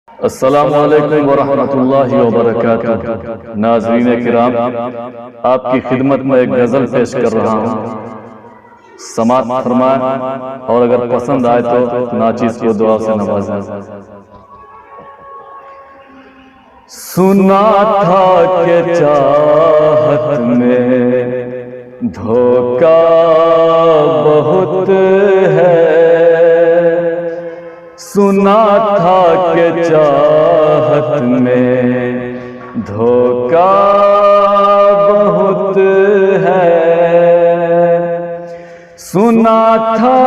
अस्सलामुअलैकुम वरहमतुल्लाहि वबरकातुह। नाज़रीन किराम, आपकी खिदमत में एक गज़ल पेश कर रहा हूँ। समाअत फरमाएं और अगर पसंद आए तो नाचीज़ को दुआ से नवाजें। सुना था कि चाहत में धोखा बहुत है, सुना था कि चाहत में धोखा बहुत है, सुना था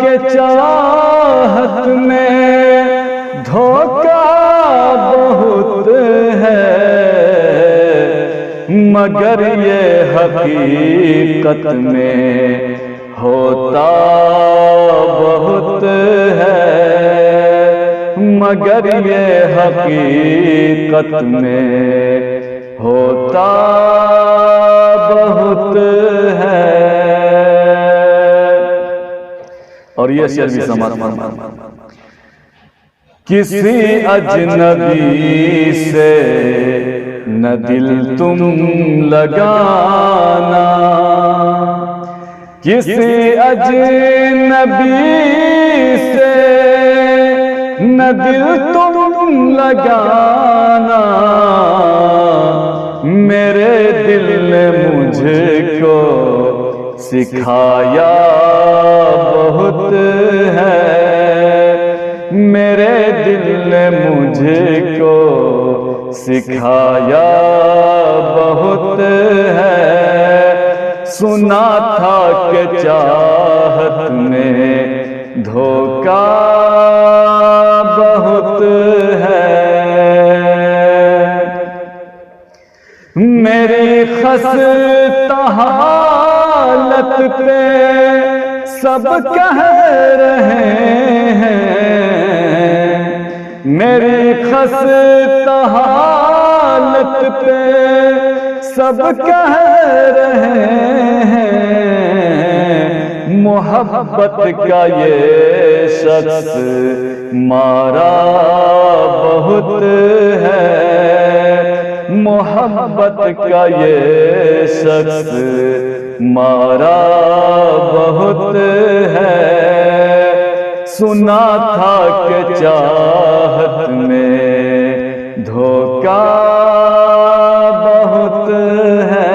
कि चाहत में धोखा बहुत है, मगर ये हकीकत में होता बहुत है, मगर ये हकीकत में होता बहुत है। और ये शेर भी समाप्त। किसी अजनबी से न दिल तुम लगाना, किसी अजनबी से न दिल तुम लगाना, मेरे दिल ने मुझको सिखाया बहुत है, मेरे दिल ने मुझको सिखाया बहुत है, सुना था कि चाहत में धोखा बहुत है, मेरी खस्ता हालत पे सब कह रहे हैं, मेरी खस्ता हालत पे सब कह रहे हैं, मोहब्बत का ये शख्स मारा बहुत है, मोहब्बत का ये शख्स मारा बहुत है, सुना था कि चाहत में धोखा बहुत है।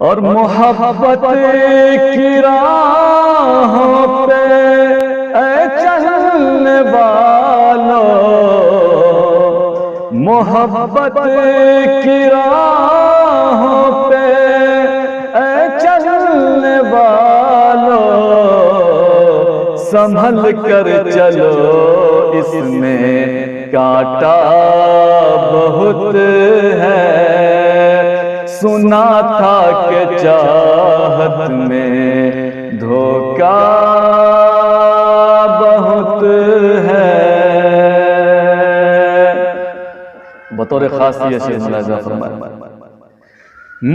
और मोहब्बत की राहों पे चलने वालों, मोहब्बत की राहों पे चलने वालों, संभल कर चलो इसमें कांटा बहुत है, सुना था कि चाहत में धोखा बहुत है। बतौर खास ये शेर मुलाहिजा फरमाए।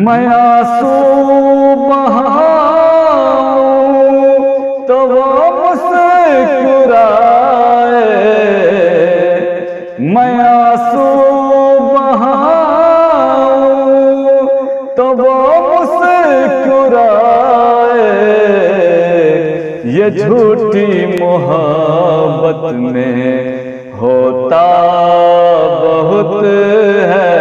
मैं आंसू बहाऊं तो वो मुस्कुराए, मैं आंसू बहाऊं तो वो मुस्कुराए, ये झूठी मोहब्बत में होता बहुत है,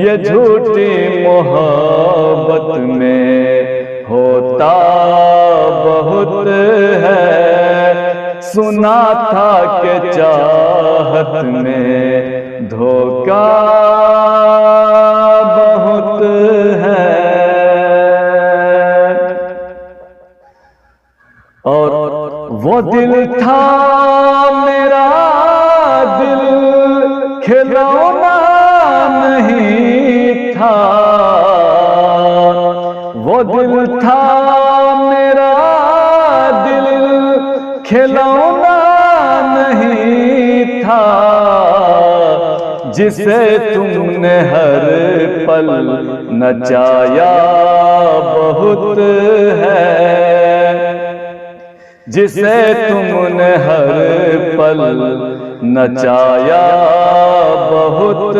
ये झूठी मोहब्बत में होता बहुत है, सुना था कि चाहत में धोखा बहुत है। और वो दिल था मेरा दिल खिलौना नहीं था, वो दिल था मेरा दिल खिलौना नहीं था, जिसे तुमने हर पल नचाया बहुत है, जिसे तुमने हर पल नचाया बहुत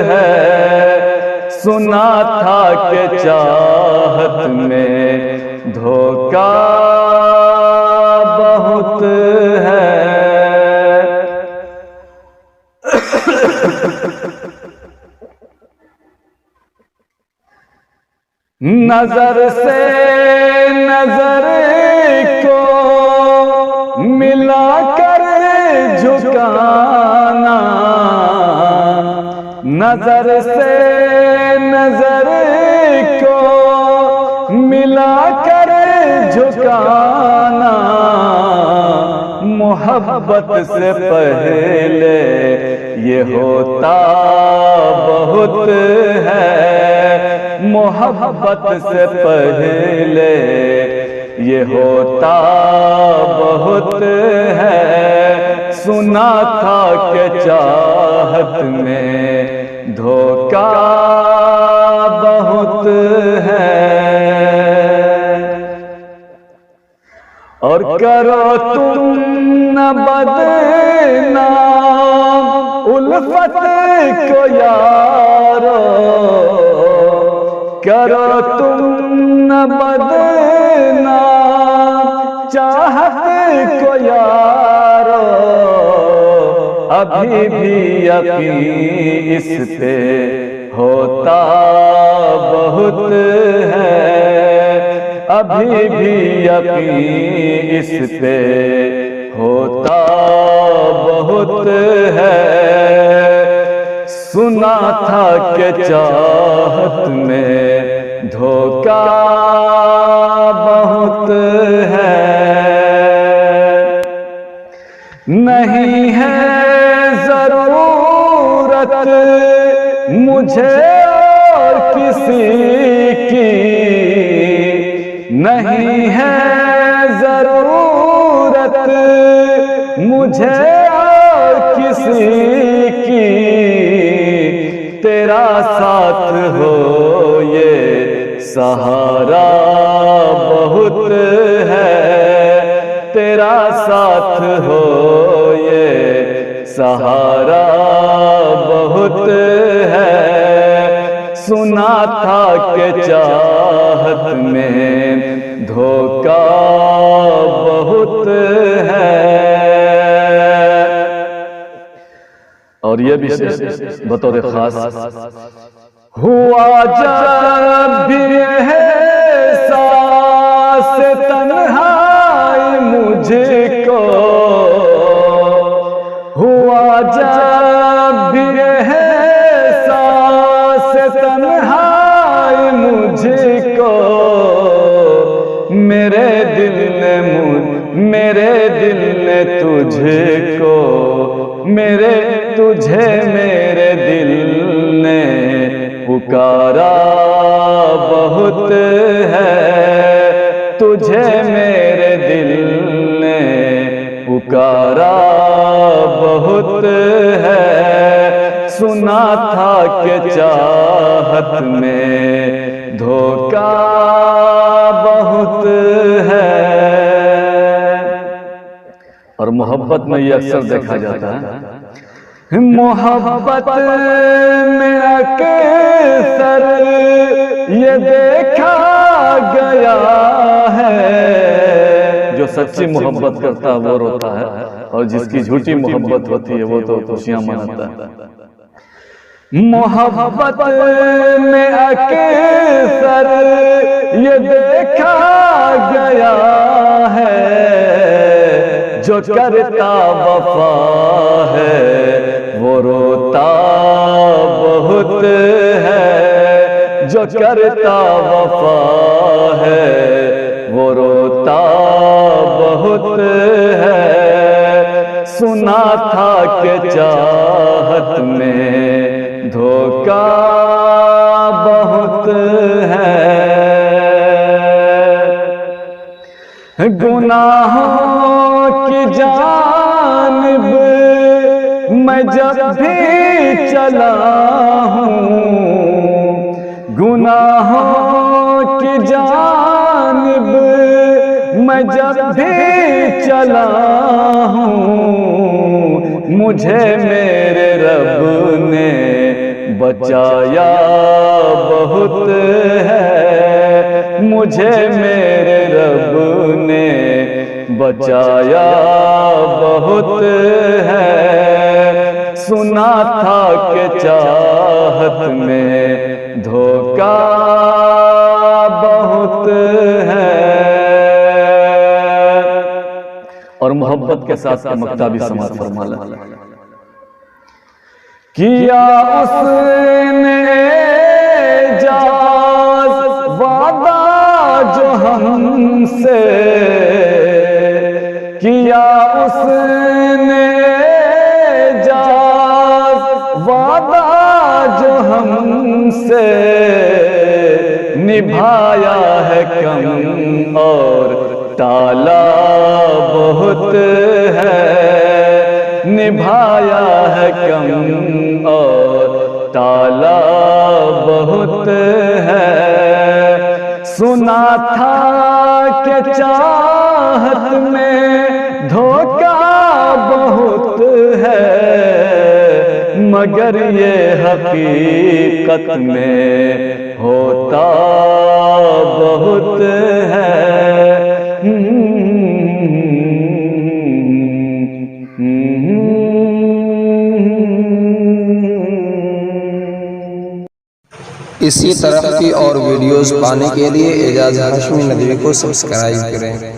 है। सुना था कि चाहत में धोखा बहुत है। नजर से नजर को मिलाकर झुकाना, नजर से नजर को मिलाकर झुकाना, मोहब्बत से पहले ये होता बहुत है। मोहब्बत से पहले ये होता बहुत है। सुना था कि चाहत में धोखा बहुत है। और करो तुम न बदनाम उल्फत को यारो, करो तुम न बदनाम चाहत को यारो। अभी भी यकीन इस पे होता बहुत है। अभी भी यकीन इस पे होता बहुत है। सुना था कि चाहत में धोखा बहुत है। नहीं है जरूरत मुझे और किसी की, नहीं है जरूरत मुझे और किसी की। तेरा साथ हो ये सहारा बहुत है। तेरा साथ हो ये सहारा बहुत है। सुना था कि चाहत में धोखा बहुत है। और ये भी बतौर खास हुआ जब भी एहसास तन्हाई मुझको, हुआ जब भी एहसास तन्हाई मुझको, मेरे दिल ने तुझको, तुझे मेरे दिल ने पुकारा बहुत है। तुझे मेरे दिल ने पुकारा बहुत है। सुना था कि चाहत में धोखा बहुत है। और मोहब्बत में ये अक्सर देखा जाता है, मोहब्बत में अक्सर ये देखा गया है। जो सच्ची मोहब्बत करता है वो रोता है, और जिसकी झूठी मोहब्बत होती है वो तो खुशियां मनाता है। मोहब्बत में अक्सर ये देखा गया है, जो करता वफा है वो रोता बहुत है। जो करता वफा है वो रोता बहुत है। सुना था कि चाहत में धोखा बहुत है। गुनाहों की जानिब मैं जब भी चला हूँ, गुनाहों की जानिब मैं जब भी चला हूँ, मुझे मेरे रब ने बचाया बहुत है, मुझे मेरे रब ने बचाया बहुत है। सुना था कि चाहत में धोखा बहुत है। और मोहब्बत के साथ मक्ता भी समाप्त फरमाला। किया उसने एजाज वादा जो हमसे, किया उसने एजाज वादा जो हमसे, निभाया है कम और टाला बहुत है, निभाया है कम और टाला बहुत है। सुना था कि चाहत में धोखा बहुत है, मगर ये हकीकत में होता बहुत है। इसी तरह की और वीडियोस पाने के लिए एजाज हाशमी नदवी को सब्सक्राइब करें।